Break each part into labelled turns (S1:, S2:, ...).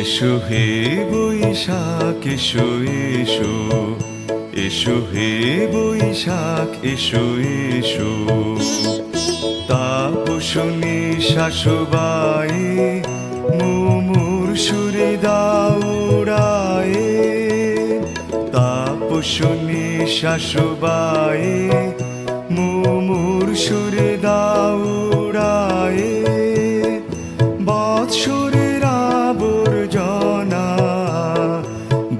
S1: এসো হে বৈশাখ এসো এসো, এসো হে বৈশাখ এসো এসো। তাপসনী শাশুবায়ে মুমুর সুরে দাউড়ায়ে। তাপসনী শাশুবায়ে মুমুর সুরে দাউড়ায়ে। বৎসরের আবর্জনা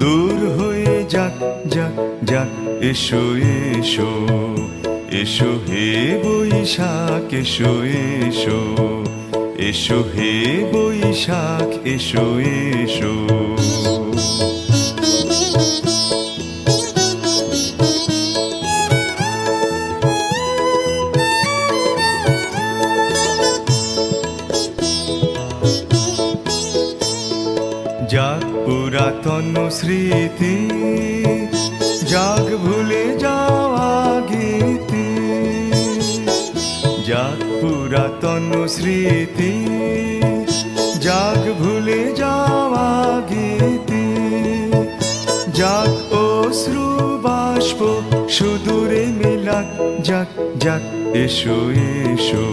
S1: দূর হয়ে যাক যাক যাক। এসো এসো, এসো হে বৈশাখ এসো এসো, এসো হে বৈশাখ এসো এসো। যাক পুরাতন স্মৃতি, যাক ভুলে যাওয়া গীতি। যাক পুরাতন স্মৃতি, যাক ভুলে যাওয়া গীতি। যাক অশ্রু বাষ্প সুদূরে মিলাক যাক যাক। এসো এসো,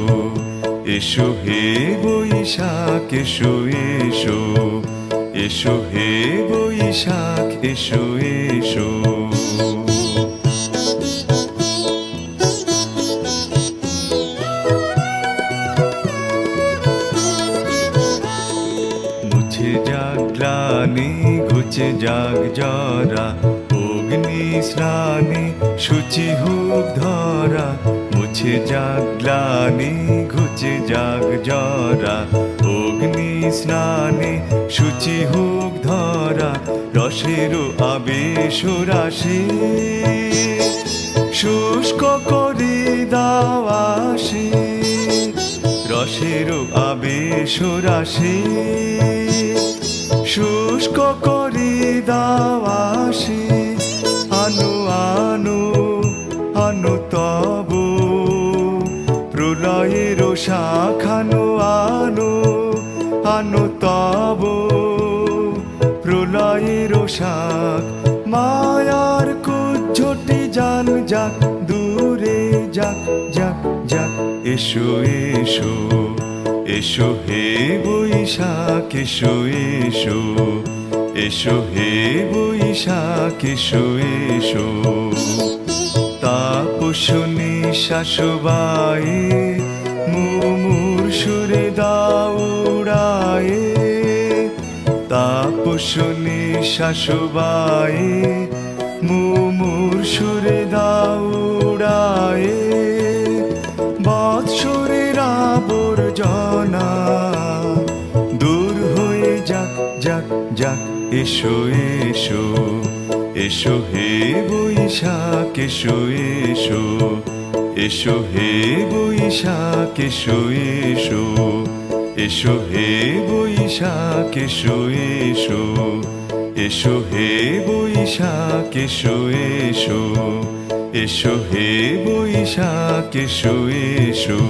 S1: এসো হে বৈশাখ এসো এসো, এসো হে বৈশাখ এসো এসো। মুছে যাক গ্লানি ঘুচে যাক জরা, অগ্নি স্নানে শুচি হোক ধরা। মুছে যাক গ্লানি ঘুচে যাক জরা, অগ্নি স্নানে শুচি হোক ধরা। রসেরও আবেশ রাশি শুষ্ক করে দাও আসি। রসেরও আবেশ রাশি শুষ্ক করে দাও আসি। আনো আনো আনো তব প্রলয়ের শাখানো। আনো আনো তব প্রলয়ের শাখ। মায়ার কুজ্ঝটি জান যাক দূরে যাক যাক যাক। এসো এসো, এসো হে বৈশাখ এসো এসো, এসো হে বৈশাখ এসো এসো। তাপসনী শাশুবায়ে মুমুর সুরে দাউড়ায়ে। তাপসনী শাশুবায়ে মুমুর সুরে দাউড়ায়ে। বৎসরের আবর্জনা দূর হয়ে যাক যাক যাক। এসো এসো, এসো হে বৈশাখ এসো এসো, এসো হে বৈশাখ এসো এসো, এসো হে বৈশাখ এসো এসো, এসো হে বৈশাখ এসো এসো, এসো হে বৈশাখ এসো এসো।